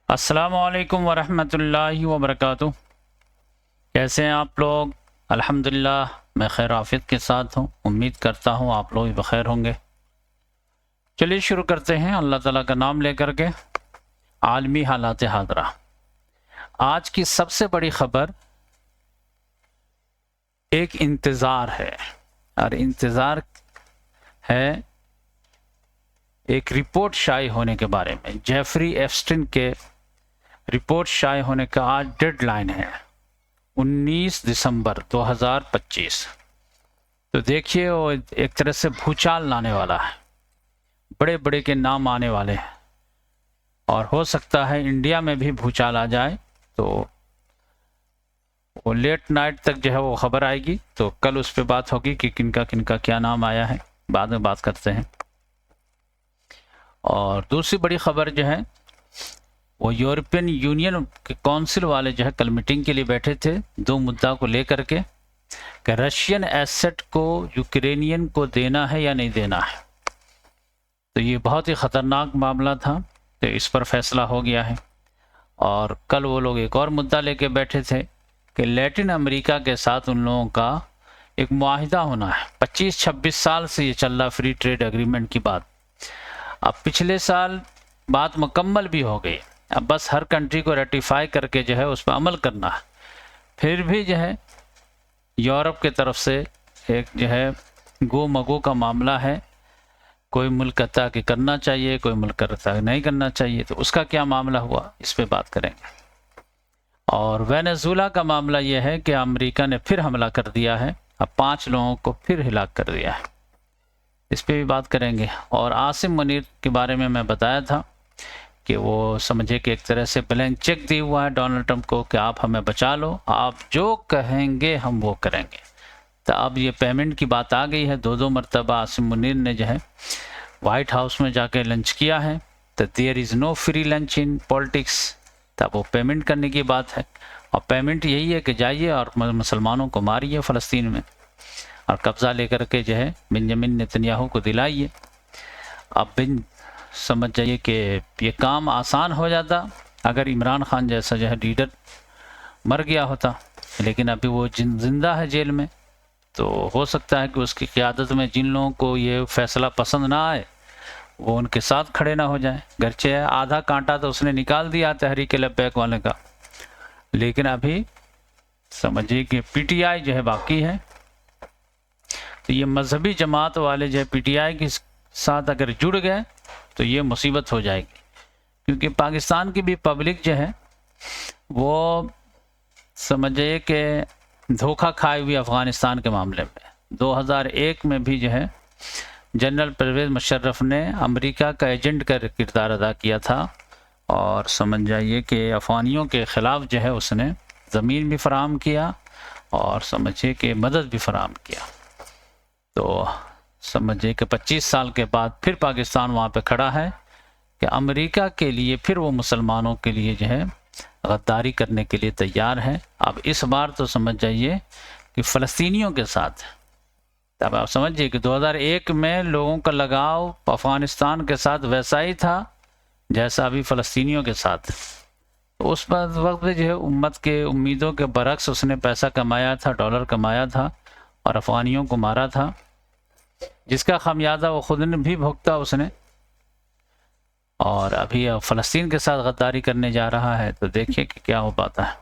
अस्सलामुअलैकुम वरहमतुल्लाहि वबरकातुह। कैसे हैं आप लोग? अल्हम्दुलिल्लाह मैं खैर आफियत के साथ हूँ। उम्मीद करता हूँ आप लोग भी बखैर होंगे। चलिए शुरू करते हैं अल्लाह ताला का नाम लेकर के। आलमी हालात हादरा। आज की सबसे बड़ी खबर एक इंतज़ार है, और इंतज़ार है एक रिपोर्ट शाये होने के बारे में। जेफरी एप्स्टीन के रिपोर्ट शाये होने का आज डेडलाइन है 19 दिसंबर 2025। तो देखिए वो एक तरह से भूचाल लाने वाला है, बड़े बड़े के नाम आने वाले हैं, और हो सकता है इंडिया में भी भूचाल आ जाए। तो वो लेट नाइट तक जो है वो खबर आएगी, तो कल उस पर बात होगी कि किनका किनका क्या नाम आया है, बाद में बात करते हैं। और दूसरी बड़ी खबर जो है वो यूरोपियन यूनियन के काउंसिल वाले जो है कल मीटिंग के लिए बैठे थे, दो मुद्दा को लेकर के कि रशियन एसेट को यूक्रेनियन को देना है या नहीं देना है। तो ये बहुत ही ख़तरनाक मामला था, तो इस पर फैसला हो गया है। और कल वो लोग एक और मुद्दा लेके बैठे थे कि लैटिन अमेरिका के साथ उन लोगों का एक मुआहिदा होना है। 25-26 साल से ये चल रहा फ्री ट्रेड एग्रीमेंट की बात। अब पिछले साल बात मुकम्मल भी हो गई, अब बस हर कंट्री को रेटिफाई करके जो है उस पर अमल करना है। फिर भी जो है यूरोप के तरफ से एक जो है गो मगो का मामला है, कोई मुल्क कहता कि करना चाहिए, कोई मुल्क कहता है नहीं करना चाहिए। तो उसका क्या मामला हुआ, इस पे बात करेंगे। और वेनेजुएला का मामला यह है कि अमेरिका ने फिर हमला कर दिया है, अब 5 लोगों को फिर हिलाक कर दिया है, इस पे भी बात करेंगे। और आसिम मुनीर के बारे में मैं बताया था कि वो समझे कि एक तरह से ब्लैंक चेक दिया हुआ है डोनाल्ड ट्रंप को कि आप हमें बचा लो, आप जो कहेंगे हम वो करेंगे। तो अब ये पेमेंट की बात आ गई है। 2 मरतबा आसिम मुनीर ने जो है वाइट हाउस में जाके लंच किया है। तो there is no free lunch in politics. तब वो पेमेंट करने की बात है, और पेमेंट यही है कि जाइए और मुसलमानों को मारिए फ़लस्तीन में, और कब्ज़ा लेकर के जो है बेंजामिन नेतन्याहू को दिलाइए। अब समझ जाइए कि ये काम आसान हो जाता अगर इमरान खान जैसा जो है लीडर मर गया होता, लेकिन अभी वो जिंदा है जेल में। तो हो सकता है कि उसकी क़यादत में जिन लोगों को ये फैसला पसंद ना आए वो उनके साथ खड़े ना हो जाएं। गरचे आधा कांटा तो उसने निकाल दिया तहरीक लब्बैक वाले का, लेकिन अभी समझिए कि पीटीआई जो है बाकी है। तो ये मजहबी जमात वाले जो है पीटीआई के साथ अगर जुड़ गए तो ये मुसीबत हो जाएगी, क्योंकि पाकिस्तान की भी पब्लिक जो है वो समझिए कि धोखा खाई हुई अफ़गानिस्तान के मामले में। 2001 में भी जो है जनरल परवेज़ मुशर्रफ ने अमेरिका का एजेंट का किरदार अदा किया था, और समझ जाइए कि अफ़गानियों के ख़िलाफ़ जो है उसने ज़मीन भी फराहम किया और समझिए कि मदद भी फराहम किया। तो समझिए कि 25 साल के बाद फिर पाकिस्तान वहाँ पे खड़ा है कि अमेरिका के लिए फिर वो मुसलमानों के लिए जो है गद्दारी करने के लिए तैयार है। अब इस बार तो समझ जाइए कि फ़लस्तीनियों के साथ। तब आप समझिए कि 2001 में लोगों का लगाव अफ़गानिस्तान के साथ वैसा ही था जैसा अभी फ़लस्तीनियों के साथ। तो उस वक्त जो है उम्मत के उम्मीदों के बरक्स उसने पैसा कमाया था, डॉलर कमाया था, और अफ़गानियों को मारा था, जिसका खामियाजा वो खुद ने भी भुगता उसने। और अभी फ़लस्तीन के साथ गद्दारी करने जा रहा है, तो देखिए कि क्या हो पाता है।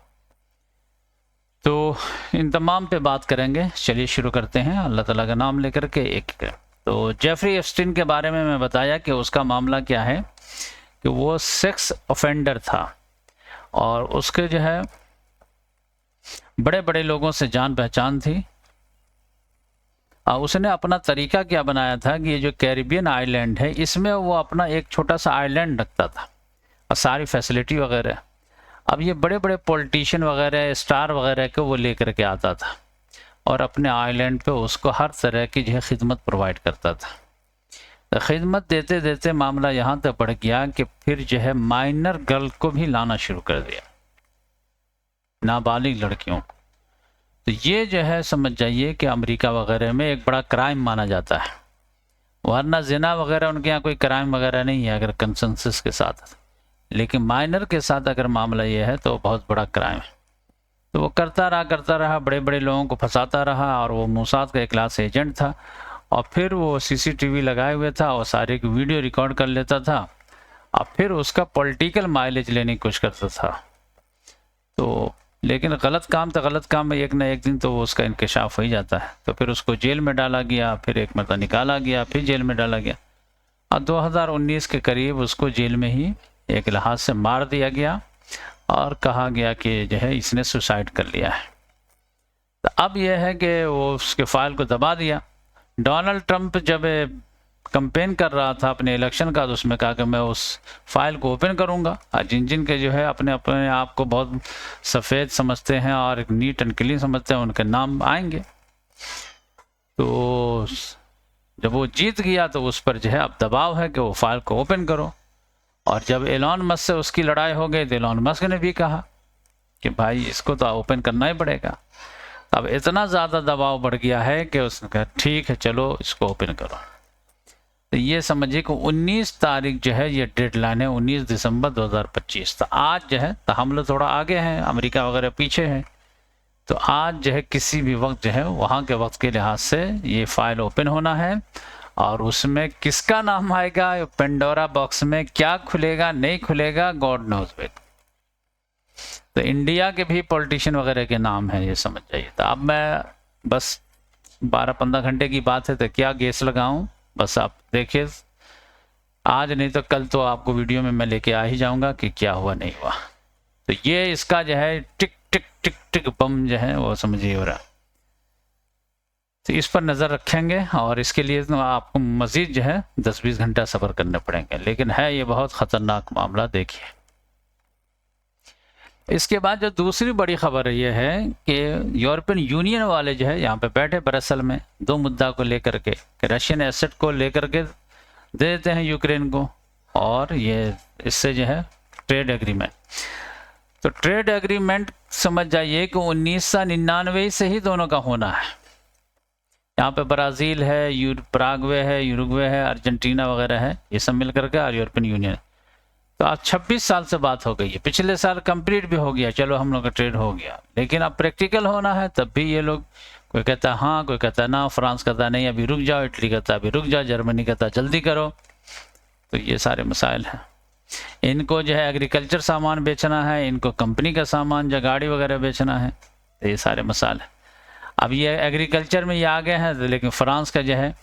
तो इन तमाम पे बात करेंगे। चलिए शुरू करते हैं अल्लाह ताला का नाम लेकर के एक। तो जेफरी एप्स्टीन के बारे में मैं बताया कि उसका मामला क्या है कि वो सेक्स ऑफेंडर था, और उसके जो है बड़े बड़े लोगों से जान पहचान थी। उसने अपना तरीका क्या बनाया था कि ये जो कैरिबियन आइलैंड है इसमें वो अपना एक छोटा सा आइलैंड रखता था और सारी फैसिलिटी वगैरह। अब ये बड़े बड़े पॉलिटिशियन वगैरह, स्टार वगैरह को वो लेकर के आता था और अपने आइलैंड पे उसको हर तरह की जो है खिदमत प्रोवाइड करता था। तो खिदमत देते देते मामला यहाँ तक बढ़ गया कि फिर जो है माइनर गर्ल को भी लाना शुरू कर दिया, नाबालिग लड़कियों को। तो ये जो है समझ जाइए कि अमेरिका वगैरह में एक बड़ा क्राइम माना जाता है, वरना जिना वगैरह उनके यहाँ कोई क्राइम वगैरह नहीं है अगर कंसेंसस के साथ। लेकिन माइनर के साथ अगर मामला ये है तो बहुत बड़ा क्राइम है। तो वो करता रहा, बड़े बड़े लोगों को फंसाता रहा, और वो मोसाद का एक क्लास एजेंट था, और फिर वो सीसीटीवी लगाए हुए था और सारे की वीडियो रिकॉर्ड कर लेता था, और फिर उसका पॉलिटिकल माइलेज लेने की कोशिश करता था। तो लेकिन गलत काम तो गलत काम में एक न एक दिन तो वो उसका इंकशाफ हो ही जाता है। तो फिर उसको जेल में डाला गया, फिर एक मतलब निकाला गया, फिर जेल में डाला गया, और 2019 के करीब उसको जेल में ही एक लिहाज से मार दिया गया और कहा गया कि जो है इसने सुसाइड कर लिया है। तो अब यह है कि वो उसके फाइल को दबा दिया। डोनाल्ड ट्रंप जब कंपेन कर रहा था अपने इलेक्शन का, तो उसमें कहा कि मैं उस फाइल को ओपन करूंगा, और जिन जिन के जो है अपने अपने आप को बहुत सफ़ेद समझते हैं और नीट एंड क्लीन समझते हैं, उनके नाम आएंगे। तो जब वो जीत गया तो उस पर जो है अब दबाव है कि वो फाइल को ओपन करो। और जब एलॉन मस्क से उसकी लड़ाई हो गई तो एलॉन मस्क ने भी कहा कि भाई इसको तो ओपन करना ही पड़ेगा। अब इतना ज़्यादा दबाव बढ़ गया है कि उसने कहा ठीक है चलो इसको ओपन करो। तो ये समझिए कि 19 तारीख जो है ये डेडलाइन है, 19 दिसंबर 2025। तो आज जो है, तो हम लोग थोड़ा आगे हैं, अमेरिका वगैरह पीछे है, तो आज जो है किसी भी वक्त जो है वहाँ के वक्त के लिहाज से ये फाइल ओपन होना है, और उसमें किसका नाम आएगा, पेंडोरा बॉक्स में क्या खुलेगा नहीं खुलेगा, गॉड नोज इट। तो इंडिया के भी पॉलिटिशियन वगैरह के नाम है, ये समझ जाइए। तो अब मैं बस 12-15 घंटे की बात है, तो क्या गेस लगाऊं, बस आप देखिए, आज नहीं तो कल तो आपको वीडियो में मैं लेके आ ही जाऊंगा कि क्या हुआ नहीं हुआ। तो ये इसका जो है टिक टिक टिक टिक बम जो है वो समझिए हो रहा। तो इस पर नज़र रखेंगे, और इसके लिए तो आपको मज़ीद जो है 10-20 घंटा सफ़र करने पड़ेंगे, लेकिन है ये बहुत ख़तरनाक मामला। देखिए इसके बाद जो दूसरी बड़ी खबर ये है कि यूरोपियन यूनियन वाले जो है यहाँ पे बैठे ब्रसेल में, दो मुद्दा को लेकर के, कि रशियन एसेट को लेकर के दे देते हैं यूक्रेन को, और ये इससे जो है ट्रेड एग्रीमेंट। तो ट्रेड एग्रीमेंट समझ जाइए कि 1999 से ही दोनों का होना है। यहाँ पे ब्राज़ील है, पराग्वे है, यूरुग्वे है, अर्जेंटीना वगैरह है, ये सब मिल करके और यूरोपियन यूनियन। तो आज 26 साल से बात हो गई है, पिछले साल कंप्लीट भी हो गया, चलो हम लोग का ट्रेड हो गया, लेकिन अब प्रैक्टिकल होना है। तब भी ये लोग, कोई कहता है हाँ, कोई कहता है ना, फ्रांस कहता है नहीं अभी रुक जाओ, इटली कहता है अभी रुक जाओ, जर्मनी कहता है जल्दी करो। तो ये सारे मसाइल हैं। इनको जो है एग्रीकल्चर सामान बेचना है, इनको कंपनी का सामान जो गाड़ी वगैरह बेचना है, तो ये सारे मसाइल हैं। अब ये एग्रीकल्चर में ये आ गए हैं, लेकिन फ्रांस का जो है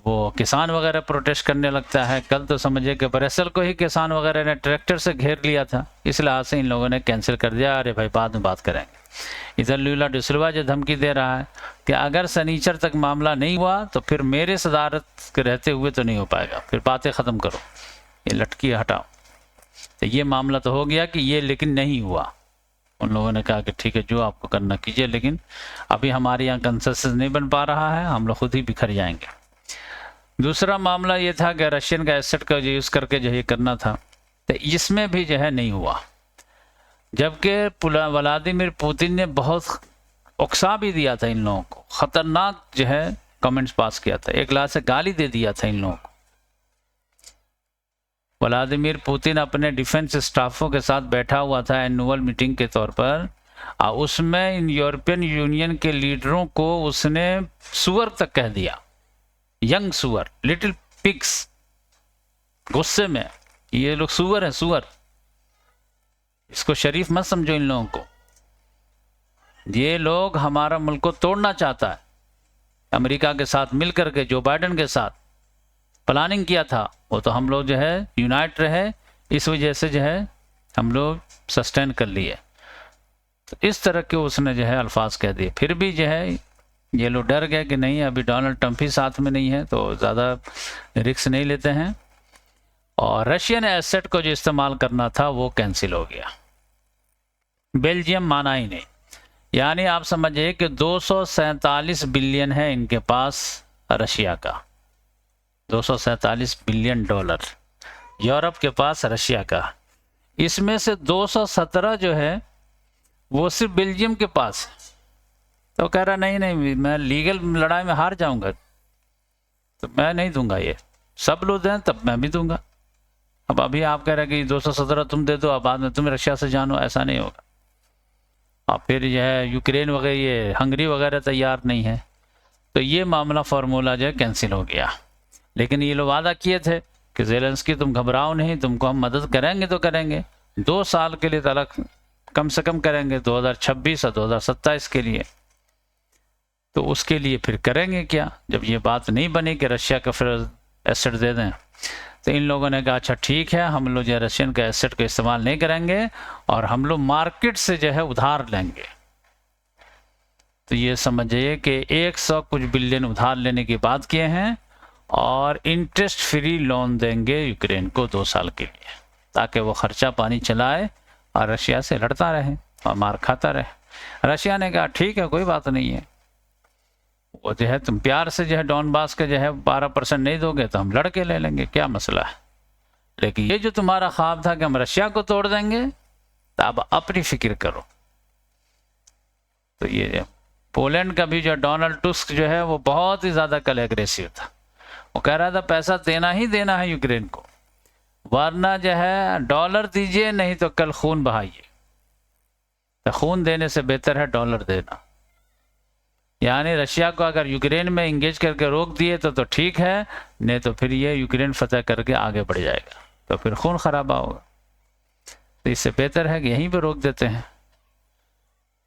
वो किसान वगैरह प्रोटेस्ट करने लगता है। कल तो समझिए कि ब्रसेल को ही किसान वगैरह ने ट्रैक्टर से घेर लिया था, इस लिहाज से इन लोगों ने कैंसिल कर दिया, अरे भाई बाद में बात करेंगे। इधर लुला डिसिल्वा जो धमकी दे रहा है कि अगर शनिचर तक मामला नहीं हुआ तो फिर मेरे सदारत के रहते हुए तो नहीं हो पाएगा, फिर बातें ख़त्म करो, ये लटकी हटाओ। तो ये मामला तो हो गया कि ये, लेकिन नहीं हुआ। उन लोगों ने कहा कि ठीक है जो आपको करना कीजिए, लेकिन अभी हमारे यहाँ कंसेंसस नहीं बन पा रहा है, हम लोग खुद ही बिखर जाएंगे। दूसरा मामला ये था कि रशियन का एसेट का जो यूज़ करके जो ये करना था, तो इसमें भी जो है नहीं हुआ, जबकि व्लादिमीर पुतिन ने बहुत उकसा भी दिया था इन लोगों को, ख़तरनाक जो है कमेंट्स पास किया था, एक लाख से गाली दे दिया था इन लोगों को। व्लादिमीर पुतिन अपने डिफेंस स्टाफों के साथ बैठा हुआ था एनुअल मीटिंग के तौर पर, और उसमें इन यूरोपियन यूनियन के लीडरों को उसने सुअर तक कह दिया, यंग सुअर, लिटिल पिग्स, गुस्से में, ये लोग सुअर हैं, सुअर। इसको शरीफ मत समझो इन लोगों को, ये लोग हमारा मुल्क को तोड़ना चाहता है। अमेरिका के साथ मिलकर के जो बाइडेन के साथ प्लानिंग किया था, वो तो हम लोग जो है यूनाइट रहे, इस वजह से जो है हम लोग सस्टेन कर लिए। तो इस तरह के उसने जो है अल्फाज कह दिए। फिर भी जो है ये लोग डर गए कि नहीं अभी डोनाल्ड ट्रंप ही साथ में नहीं है, तो ज़्यादा रिस्क नहीं लेते हैं, और रशियन एसेट को जो इस्तेमाल करना था वो कैंसिल हो गया। बेल्जियम माना ही नहीं, यानी आप समझिए कि 247 बिलियन है इनके पास रशिया का, 247 बिलियन डॉलर यूरोप के पास रशिया का, इसमें से 217 जो है वो सिर्फ बेल्जियम के पास है। तो कह रहा नहीं नहीं मैं लीगल लड़ाई में हार जाऊंगा, तो मैं नहीं दूंगा, ये सब लोग दें तब मैं भी दूंगा। अब अभी आप कह रहे हैं कि 217 तुम दे दो, अब बाद में तुम रशिया से जानो, ऐसा नहीं होगा। और फिर जो है यूक्रेन वगैरह, ये हंगरी वगैरह तैयार नहीं है, तो ये मामला फार्मूला जो है कैंसिल हो गया। लेकिन ये लोग वादा किए थे कि ज़ेलेंस्की तुम घबराओ नहीं, तुमको हम मदद करेंगे तो करेंगे, 2 साल के लिए तलक कम से कम करेंगे, 2026 और 2027 के लिए। तो उसके लिए फिर करेंगे क्या, जब ये बात नहीं बनी कि रशिया का फिर एसेट दे दें, तो इन लोगों ने कहा अच्छा ठीक है, हम लोग जो है रशियन के एसेट को इस्तेमाल नहीं करेंगे और हम लोग मार्केट से जो है उधार लेंगे। तो ये समझिए कि 100 कुछ बिलियन उधार लेने की बात किए हैं और इंटरेस्ट फ्री लोन देंगे यूक्रेन को 2 साल के लिए, ताकि वो खर्चा पानी चलाए और रशिया से लड़ता रहे और मार खाता रहे। रशिया ने कहा ठीक है, कोई बात नहीं है, वो जो है तुम प्यार से जो है डॉनबास के जो है 12% नहीं दोगे तो हम लड़के ले लेंगे, क्या मसला है। लेकिन ये जो तुम्हारा ख्वाब था कि हम रशिया को तोड़ देंगे, तो अब अपनी फिक्र करो। तो ये पोलैंड का भी जो डोनाल्ड टस्क जो है वो बहुत ही ज़्यादा कल एग्रेसिव था। वो कह रहा था पैसा देना ही देना है यूक्रेन को, वरना जो है डॉलर दीजिए, नहीं तो कल खून बहाइए। तो खून देने से बेहतर है डॉलर देना। यानी रशिया को अगर यूक्रेन में इंगेज करके रोक दिए तो ठीक है, नहीं तो फिर ये यूक्रेन फतह करके आगे बढ़ जाएगा, तो फिर खून खराबा होगा। तो इससे बेहतर है कि यहीं पे रोक देते हैं।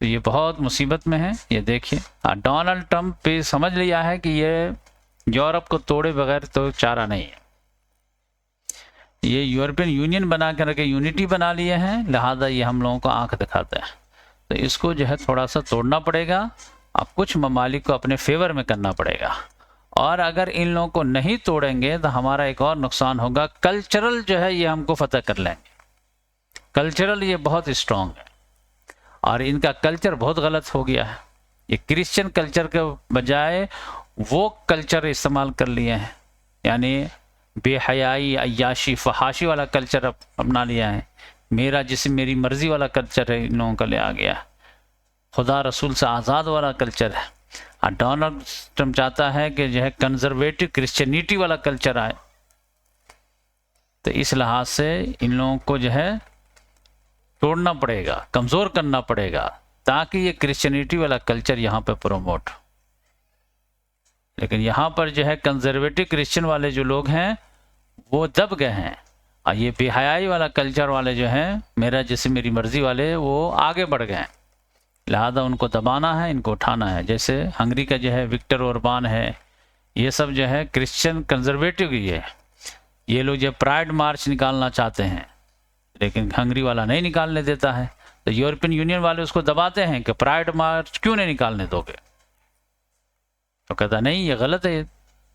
तो ये बहुत मुसीबत में है। ये देखिए डोनाल्ड ट्रंप पे समझ लिया है कि ये यूरोप को तोड़े बगैर तो चारा नहीं है। ये यूरोपियन यूनियन बना करके यूनिटी बना लिए हैं, लिहाजा ये हम लोगों को आंख दिखाता है। तो इसको जो है थोड़ा सा तोड़ना पड़ेगा, अब कुछ ममालिक को अपने फेवर में करना पड़ेगा। और अगर इन लोगों को नहीं तोड़ेंगे तो हमारा एक और नुकसान होगा, कल्चरल जो है ये हमको फतह कर लेंगे। कल्चरल ये बहुत स्ट्रांग है और इनका कल्चर बहुत गलत हो गया है। ये क्रिश्चियन कल्चर के बजाय वो कल्चर इस्तेमाल कर लिए हैं, यानी बेहयाई, अय्याशी, फहाशी वाला कल्चर अपना लिया है। मेरा जिसम मेरी मर्जी वाला कल्चर है इन लोगों का ले आ गया। खुदा रसूल से आज़ाद वाला कल्चर है। और डोनाल्ड ट्रंप चाहता है कि जो है कंजर्वेटिव क्रिश्चियनिटी वाला कल्चर आए। तो इस लिहाज से इन लोगों को जो है तोड़ना पड़ेगा, कमज़ोर करना पड़ेगा, ताकि ये क्रिश्चियनिटी वाला कल्चर यहाँ पे प्रमोट। लेकिन यहाँ पर जो है कंजर्वेटिव क्रिश्चियन वाले जो लोग हैं वो दब गए हैं, और ये बेहयाई वाला कल्चर वाले जो हैं, मेरा जिसम मेरी मर्जी वाले, वो आगे बढ़ गए हैं। लिहाजा उनको दबाना है, इनको उठाना है। जैसे हंगरी का जो है विक्टर ओरबान है, ये सब जो है क्रिश्चियन कंजर्वेटिव ही है। ये लोग जो प्राइड मार्च निकालना चाहते हैं, लेकिन हंगरी वाला नहीं निकालने देता है। तो यूरोपियन यूनियन वाले उसको दबाते हैं कि प्राइड मार्च क्यों नहीं निकालने दोगे, तो कहता नहीं ये गलत है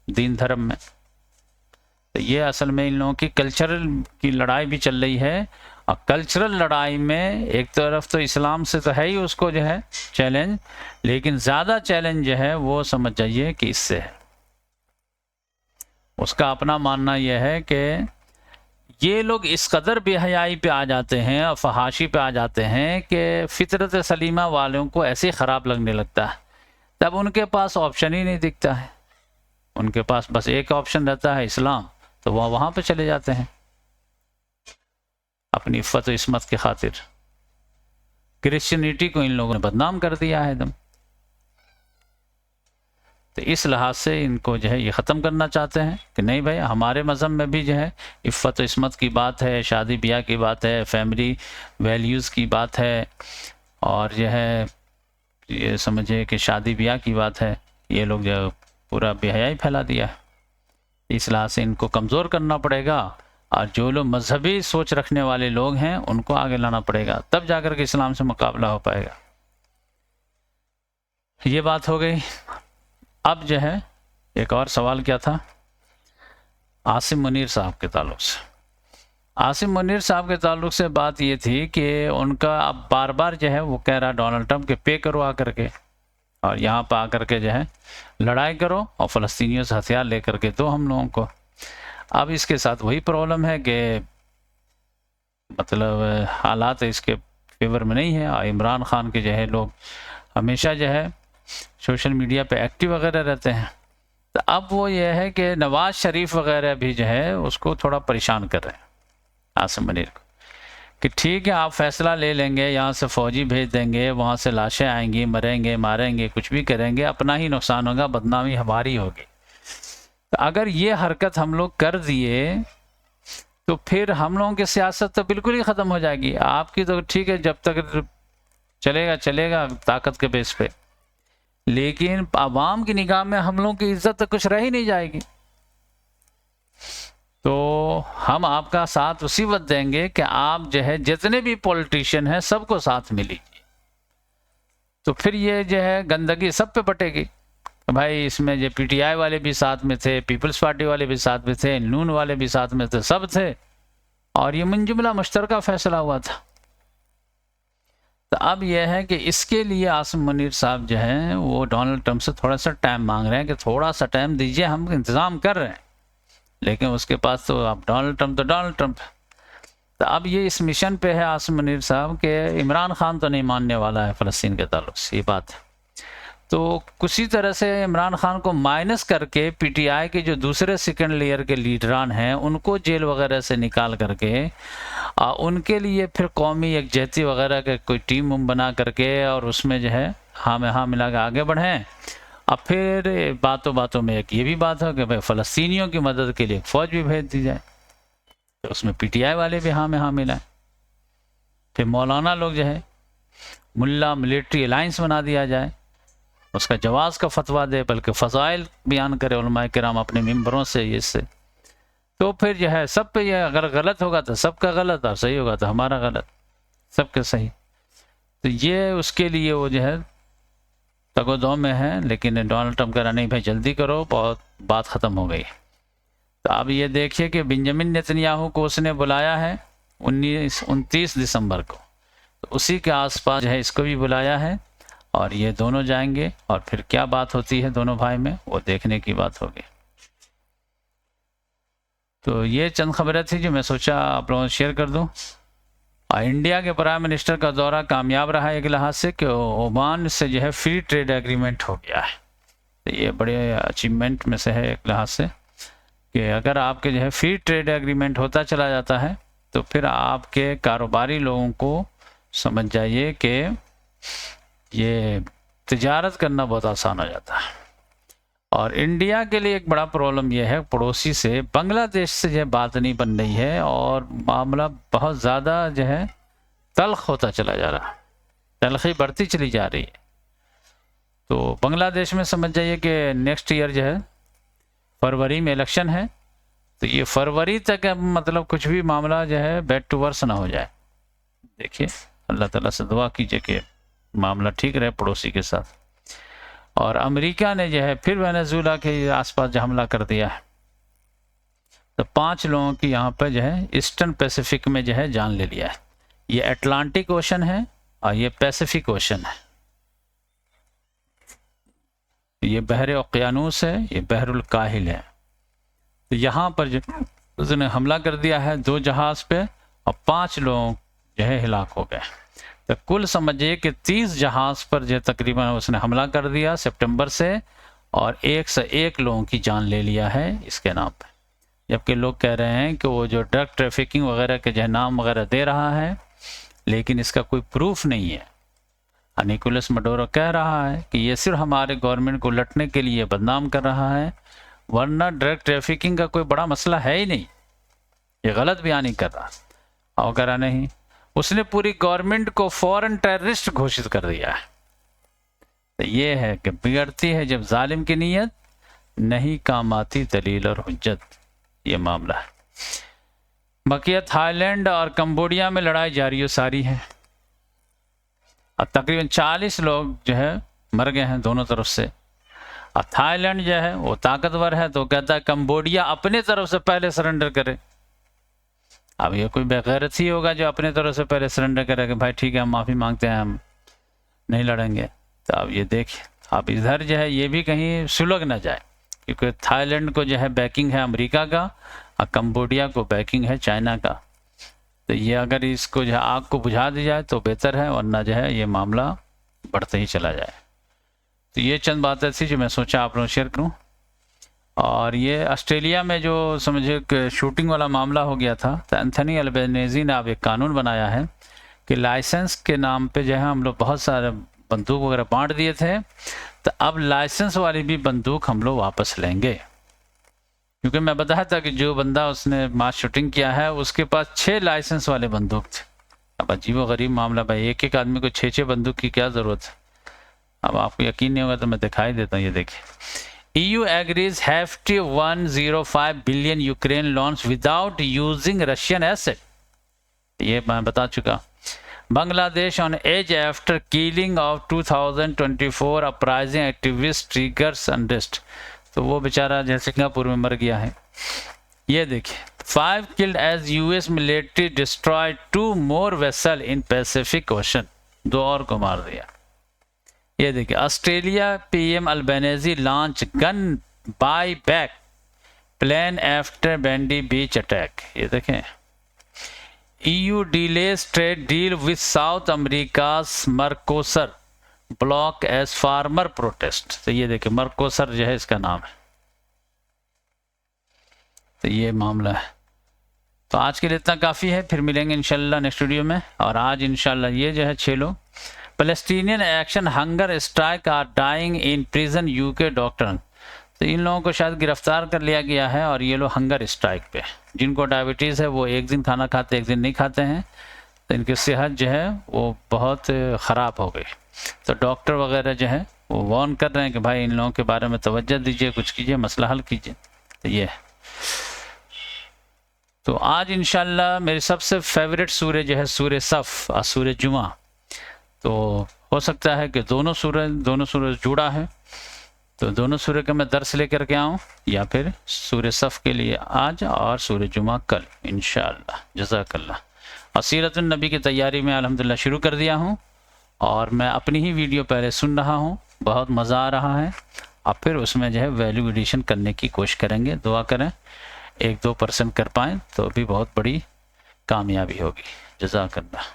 दीन धर्म में। तो ये असल में इन लोगों की कल्चरल की लड़ाई भी चल रही है। और कल्चरल लड़ाई में एक तरफ तो इस्लाम से तो है ही उसको जो है चैलेंज, लेकिन ज़्यादा चैलेंज जो है वो समझ जाइए कि इससे है। उसका अपना मानना यह है कि ये लोग इस कदर बेहयाई पे आ जाते हैं और फहाशी पे आ जाते हैं कि फितरत सलीमा वालों को ऐसे ख़राब लगने लगता है। तब उनके पास ऑप्शन ही नहीं दिखता है, उनके पास बस एक ऑप्शन रहता है इस्लाम, तो वह वहाँ पे चले जाते हैं अपनी इफ़्फ़त व इस्मत की खातिर। क्रिश्चियनिटी को इन लोगों ने बदनाम कर दिया है एकदम। तो इस लिहाज से इनको जो है ये ख़त्म करना चाहते हैं कि नहीं भाई, हमारे मज़हब में भी जो है इफ़्फ़त व इस्मत की बात है, शादी ब्याह की बात है, फैमिली वैल्यूज़ की बात है, और जो है ये समझिए कि शादी ब्याह की बात है। ये लोग जो पूरा बेहयाई फैला दिया है। इस लिहाज से इनको कमज़ोर करना पड़ेगा, और जो लोग मजहबी सोच रखने वाले लोग हैं उनको आगे लाना पड़ेगा, तब जाकर के इस्लाम से मुकाबला हो पाएगा। ये बात हो गई। अब जो है एक और सवाल क्या था, आसिम मुनीर साहब के ताल्लुक़ से। आसिम मुनीर साहब के ताल्लुक़ से बात ये थी कि उनका अब बार बार जो है वो कह रहा डोनाल्ड ट्रंप के पे करो आकर के, और यहाँ पर आकर के जो है लड़ाई करो और फ़लस्तीनियों से हथियार लेकर के दो हम लोगों को। अब इसके साथ वही प्रॉब्लम है कि मतलब हालात इसके फेवर में नहीं है। और इमरान ख़ान के जो है लोग हमेशा जो है सोशल मीडिया पे एक्टिव वगैरह रहते हैं। तो अब वो ये है कि नवाज़ शरीफ वगैरह भी जो है उसको थोड़ा परेशान कर रहे हैं। आसिम मुनीर को कि ठीक है आप फैसला ले लेंगे, यहाँ से फौजी भेज देंगे, वहाँ से लाशें आएंगी, मरेंगे मारेंगे कुछ भी करेंगे, अपना ही नुकसान होगा, बदनामी हमारी होगी। तो अगर ये हरकत हम लोग कर दिए तो फिर हम लोगों की सियासत तो बिल्कुल ही ख़त्म हो जाएगी। आपकी तो ठीक है जब तक चलेगा चलेगा ताकत के बेस पे, लेकिन आवाम की निगाह में हम लोगों की इज्जत तो कुछ रह ही नहीं जाएगी। तो हम आपका साथ उसी वक्त देंगे कि आप जो है जितने भी पॉलिटिशियन हैं सबको साथ में लीजिए, तो फिर ये जो है गंदगी सब पे बटेगी। भाई इसमें जो पीटीआई वाले भी साथ में थे, पीपल्स पार्टी वाले भी साथ में थे, नून वाले भी साथ में थे, सब थे, और ये मुंजुमला मुश्तरका फैसला हुआ था। तो अब यह है कि इसके लिए आसिम मुनीर साहब जो हैं वो डोनाल्ड ट्रंप से थोड़ा सा टाइम मांग रहे हैं कि थोड़ा सा टाइम दीजिए, हम इंतज़ाम कर रहे हैं। लेकिन उसके पास तो अब डोनाल्ड ट्रंप है। तो अब ये इस मिशन पे है आसिम मुनीर साहब के इमरान खान तो नहीं मानने वाला है फ़लस्तीन के ताल्लुक से, ये बात है। तो किसी तरह से इमरान खान को माइनस करके पीटीआई के जो दूसरे सेकंड लेयर के लीडरान हैं उनको जेल वगैरह से निकाल करके उनके लिए फिर कौमी यकजहती वगैरह के कोई टीम बना करके और उसमें जो है हाँ में हाँ मिला के आगे बढ़ें। अब फिर बातों बातों में एक ये भी बात हो कि भाई फ़लस्तीनियों की मदद के लिए फ़ौज भी भेज दी जाए, तो उसमें पीटीआई वाले भी हाँ में हाँ मिलाएं। फिर मौलाना लोग जो है मुल्ला मिलिट्री अलाइंस बना दिया जाए, उसका जवाज़ का फतवा दे, बल्कि फ़ज़ाइल बयान करे उलमाए किराम अपने मेंबरों से इससे। तो फिर जो है सब पे ये अगर गलत होगा तो सबका गलत और सही होगा तो हमारा गलत, सबके सही। तो ये उसके लिए वो जो है तगोदो में है। लेकिन डोनाल्ड ट्रंप कह रहा नहीं भाई जल्दी करो, बहुत बात ख़त्म हो गई। तो अब ये देखिए कि बेंजामिन नेतन्याहू को उसने बुलाया है 29 दिसंबर को, तो उसी के आसपास जो है इसको भी बुलाया है, और ये दोनों जाएंगे और फिर क्या बात होती है दोनों भाई में वो देखने की बात होगी। तो ये चंद खबरें थी जो मैं सोचा आप लोगों से शेयर कर दूं। इंडिया के प्राइम मिनिस्टर का दौरा कामयाब रहा एक लिहाज से कि ओमान से जो है फ्री ट्रेड एग्रीमेंट हो गया है। तो ये बड़े अचीवमेंट में से है एक लिहाज से कि अगर आपके जो है फ्री ट्रेड एग्रीमेंट होता चला जाता है तो फिर आपके कारोबारी लोगों को समझ जाइए कि ये तिजारत करना बहुत आसान हो जाता है। और इंडिया के लिए एक बड़ा प्रॉब्लम यह है पड़ोसी से बांग्लादेश से जो है बात नहीं बन रही है और मामला बहुत ज़्यादा जो है तल्ख होता चला जा रहा है, तलखी बढ़ती चली जा रही है। तो बांग्लादेश में समझ जाइए कि नेक्स्ट ईयर जो है फरवरी में इलेक्शन है, तो ये फरवरी तक मतलब कुछ भी मामला जो है बैड टू वर्स ना हो जाए। देखिए अल्लाह ताला से दुआ कीजिए कि मामला ठीक रहे पड़ोसी के साथ। और अमेरिका ने जो है फिर वेनेजुएला के आसपास जो हमला कर दिया है, तो 5 लोगों की यहाँ पर जो है ईस्टर्न पैसिफिक में जो है जान ले लिया है। ये अटलांटिक ओशन है और ये पैसिफिक ओशन है, ये बहर ओकियानूस है, ये बहरुल काहिल है। तो यहाँ पर जो उसने हमला कर दिया है 2 जहाज पे और 5 लोग जो है हिलाक हो गए। तो कुल समझिए कि 30 जहाज पर जो तकरीबन उसने हमला कर दिया सितंबर से, और 1 से 1 लोगों की जान ले लिया है इसके नाम पे। जबकि लोग कह रहे हैं कि वो जो ड्रग ट्रैफिकिंग वगैरह के जो नाम वगैरह दे रहा है, लेकिन इसका कोई प्रूफ नहीं है। निकोलस मडोरो कह रहा है कि ये सिर्फ हमारे गवर्नमेंट को लटने के लिए बदनाम कर रहा है, वरना ड्रग ट्रैफिकिंग का कोई बड़ा मसला है ही नहीं। ये गलत बयानी कर रहा और कह रहा नहीं, उसने पूरी गवर्नमेंट को फॉरेन टेररिस्ट घोषित कर दिया है। तो ये है कि बिगड़ती है जब जालिम की नीयत, नहीं काम आती दलील और हुज्जत, ये मामला है। बकिया थाईलैंड और कंबोडिया में लड़ाई जारी और सारी है, और तकरीबन 40 लोग जो है मर गए हैं दोनों तरफ से। और थाईलैंड जो है वो ताकतवर है तो कहता है कंबोडिया अपने तरफ से पहले सरेंडर करे। अब ये कोई बेगैरत ही होगा जो अपने तरफ से पहले सरेंडर करे कि भाई ठीक है हम माफ़ी मांगते हैं, हम नहीं लड़ेंगे। तो अब ये देखिए, अब इधर जो है ये भी कहीं सुलग ना जाए, क्योंकि थाईलैंड को जो है बैकिंग है अमेरिका का और कंबोडिया को बैकिंग है चाइना का। तो ये अगर इसको जो है आग को बुझा दी जाए तो बेहतर है, वरना जो है ये मामला बढ़ते ही चला जाए। तो ये चंद बातें थी जो मैं सोचा आप लोग शेयर करूँ। और ये ऑस्ट्रेलिया में जो समझे कि शूटिंग वाला मामला हो गया था, तो एंथनी अल्बेनीज़ी ने अब एक कानून बनाया है कि लाइसेंस के नाम पे जो है हम लोग बहुत सारे बंदूक वगैरह बांट दिए थे, तो अब लाइसेंस वाली भी बंदूक हम लोग वापस लेंगे। क्योंकि मैं बताया था कि जो बंदा उसने मास शूटिंग किया है उसके पास 6 लाइसेंस वाले बंदूक थे। अब अजीब व गरीब मामला भाई, एक एक आदमी को 6 बंदूक की क्या ज़रूरत है। अब आपको यकीन नहीं होगा तो मैं दिखाई देता हूँ, ये देखिए। EU agrees hefty 105 billion Ukraine launch without using Russian asset, ये मैं बता चुका। Bangladesh on edge after killing of 2024 uprising activist triggers unrest, तो वो बेचारा जो सिंगापुर में मर गया है। ये देखिए, 5 killed as US military destroyed 2 more vessel in Pacific Ocean, 2 और को मार दिया। ये देखिए, Australia PM Albanese launch gun buy back plan after Bondi beach attack. ये देखें, EU delays trade deal with South America's Mercosur bloc as farmer protest. तो ये देखिए, मर्कोसर जो है इसका नाम है। तो ये मामला है। तो आज के लिए इतना काफ़ी है, फिर मिलेंगे इंशाल्लाह नेक्स्ट वीडियो में। और आज इंशाल्लाह ये जो है 6 लोग Palestinian action hunger strike are dying in prison UK doctor, तो इन लोगों को शायद गिरफ्तार कर लिया गया है और ये लोग हंगर स्ट्राइक पे। जिनको डायबिटीज़ है वो एक दिन खाना खाते एक दिन नहीं खाते हैं, तो इनकी सेहत जो है वो बहुत ख़राब हो गई। तो डॉक्टर वगैरह जो है वो वार्न कर रहे हैं कि भाई इन लोगों के बारे में तवज्जो दीजिए, कुछ कीजिए, मसला हल कीजिए। तो ये है। तो आज इंशाल्लाह मेरी सबसे फेवरेट सूरह जो है सूरह सफ़ और सूरह जुमा। तो हो सकता है कि दोनों सूरज जुड़ा है, तो दोनों सूरह का मैं दर्स लेकर के आऊँ, या फिर सूरह सफ़ के लिए आज और सूरह जुमा कल इंशाअल्लाह। जज़ाकल्लाह। और सीरतुन नबी की तैयारी में अल्हम्दुलिल्लाह शुरू कर दिया हूँ, और मैं अपनी ही वीडियो पहले सुन रहा हूँ, बहुत मज़ा आ रहा है। और फिर उसमें जो है वैल्यू एडिशन करने की कोशिश करेंगे। दुआ करें 1-2% कर पाएँ तो भी बहुत बड़ी कामयाबी होगी। जज़ाकल्लाह।